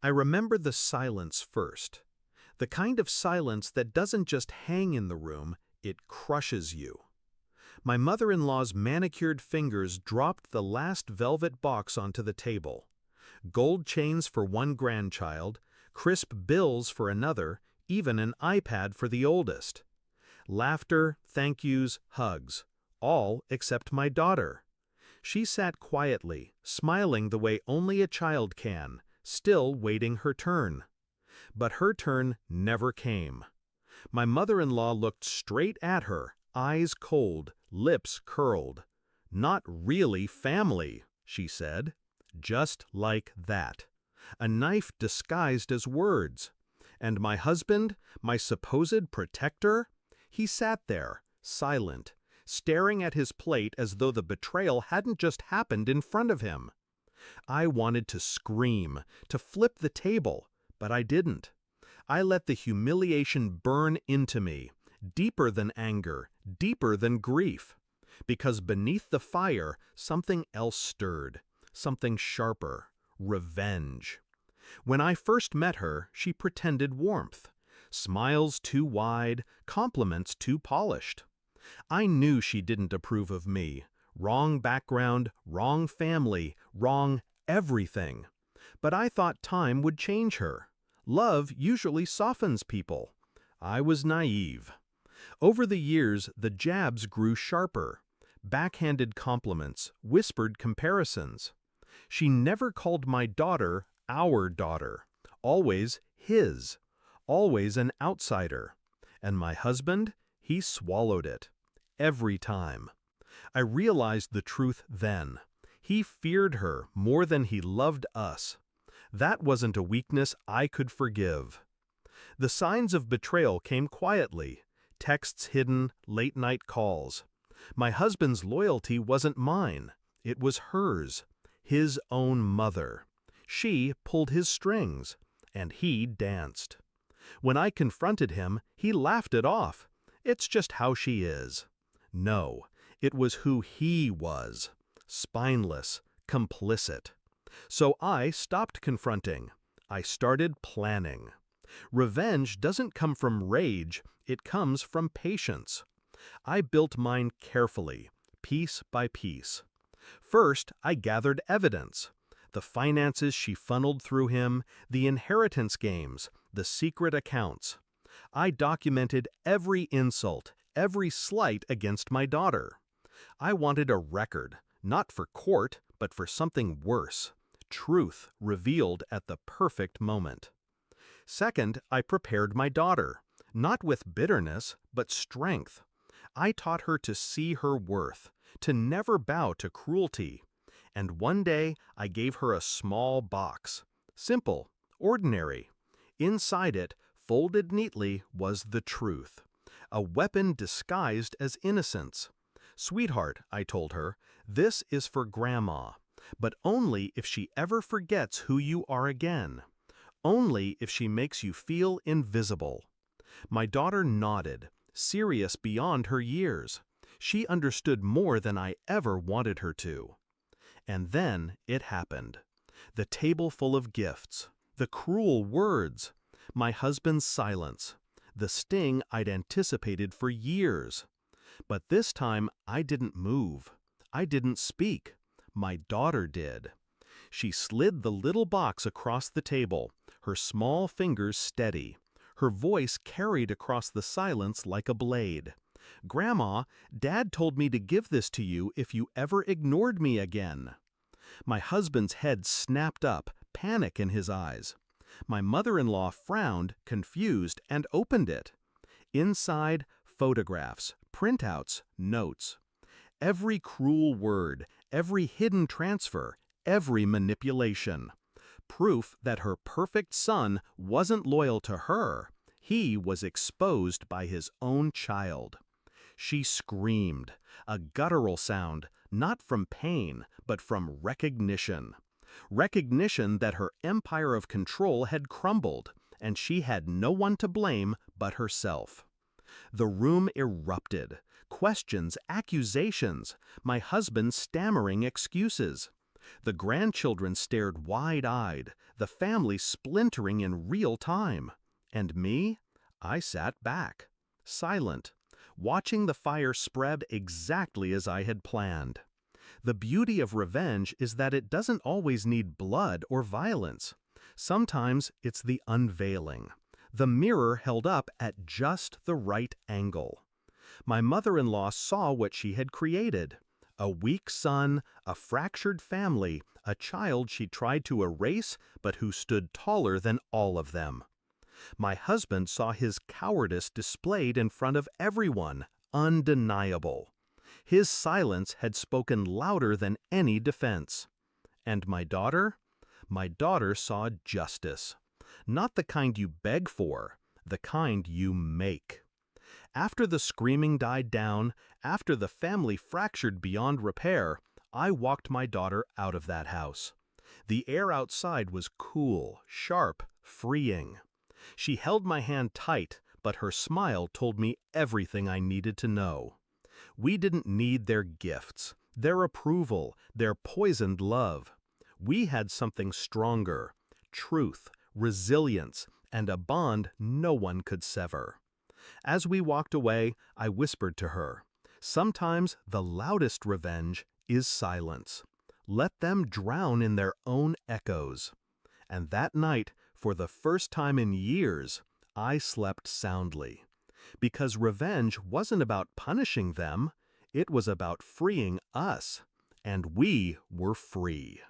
I remember the silence first. The kind of silence that doesn't just hang in the room, it crushes you. My mother-in-law's manicured fingers dropped the last velvet box onto the table. Gold chains for one grandchild, crisp bills for another, even an iPad for the oldest. Laughter, thank yous, hugs. All except my daughter. She sat quietly, smiling the way only a child can, still waiting her turn. But her turn never came. My mother-in-law looked straight at her, eyes cold, lips curled. "Not really family," she said. Just like that. A knife disguised as words. And my husband, my supposed protector? He sat there, silent, staring at his plate as though the betrayal hadn't just happened in front of him. I wanted to scream, to flip the table, but I didn't. I let the humiliation burn into me, deeper than anger, deeper than grief. Because beneath the fire, something else stirred, something sharper, revenge. When I first met her, she pretended warmth. Smiles too wide, compliments too polished. I knew she didn't approve of me. Wrong background, wrong family, wrong everything. But I thought time would change her. Love usually softens people. I was naive. Over the years, the jabs grew sharper. Backhanded compliments, whispered comparisons. She never called my daughter our daughter. Always his. Always an outsider. And my husband, he swallowed it. Every time. I realized the truth then. He feared her more than he loved us. That wasn't a weakness I could forgive. The signs of betrayal came quietly. Texts hidden, late-night calls. My husband's loyalty wasn't mine. It was hers. His own mother. She pulled his strings, and he danced. When I confronted him, he laughed it off. It's just how she is. No, it was who he was. Spineless, complicit. So I stopped confronting. I started planning. Revenge doesn't come from rage, it comes from patience. I built mine carefully, piece by piece. First, I gathered evidence. The finances she funneled through him, the inheritance games, the secret accounts. I documented every insult, every slight against my daughter. I wanted a record, not for court, but for something worse. Truth revealed at the perfect moment. Second, I prepared my daughter, not with bitterness, but strength. I taught her to see her worth, to never bow to cruelty. And one day, I gave her a small box. Simple, ordinary. Inside it, folded neatly, was the truth. A weapon disguised as innocence. "Sweetheart," I told her, "this is for Grandma, but only if she ever forgets who you are again. Only if she makes you feel invisible." My daughter nodded, serious beyond her years. She understood more than I ever wanted her to. And then it happened. The table full of gifts, the cruel words, my husband's silence, the sting I'd anticipated for years. But this time I didn't move. I didn't speak. My daughter did. She slid the little box across the table, her small fingers steady. Her voice carried across the silence like a blade. "Grandma, Dad told me to give this to you if you ever ignored me again." My husband's head snapped up, panic in his eyes. My mother-in-law frowned, confused, and opened it. Inside, photographs, printouts, notes. Every cruel word, every hidden transfer, every manipulation. Proof that her perfect son wasn't loyal to her. He was exposed by his own child. She screamed, a guttural sound, not from pain, but from recognition. Recognition that her empire of control had crumbled, and she had no one to blame but herself. The room erupted. Questions, accusations, my husband stammering excuses. The grandchildren stared wide-eyed, the family splintering in real time. And me? I sat back, silent, watching the fire spread exactly as I had planned. The beauty of revenge is that it doesn't always need blood or violence. Sometimes it's the unveiling, the mirror held up at just the right angle. My mother-in-law saw what she had created. A weak son, a fractured family, a child she tried to erase but who stood taller than all of them. My husband saw his cowardice displayed in front of everyone, undeniable. His silence had spoken louder than any defense. And my daughter? My daughter saw justice. Not the kind you beg for, the kind you make. After the screaming died down, after the family fractured beyond repair, I walked my daughter out of that house. The air outside was cool, sharp, freeing. She held my hand tight, but her smile told me everything I needed to know. We didn't need their gifts, their approval, their poisoned love. We had something stronger: truth, resilience, and a bond no one could sever. As we walked away, I whispered to her, "Sometimes the loudest revenge is silence. Let them drown in their own echoes." And that night, for the first time in years, I slept soundly. Because revenge wasn't about punishing them, it was about freeing us. And we were free.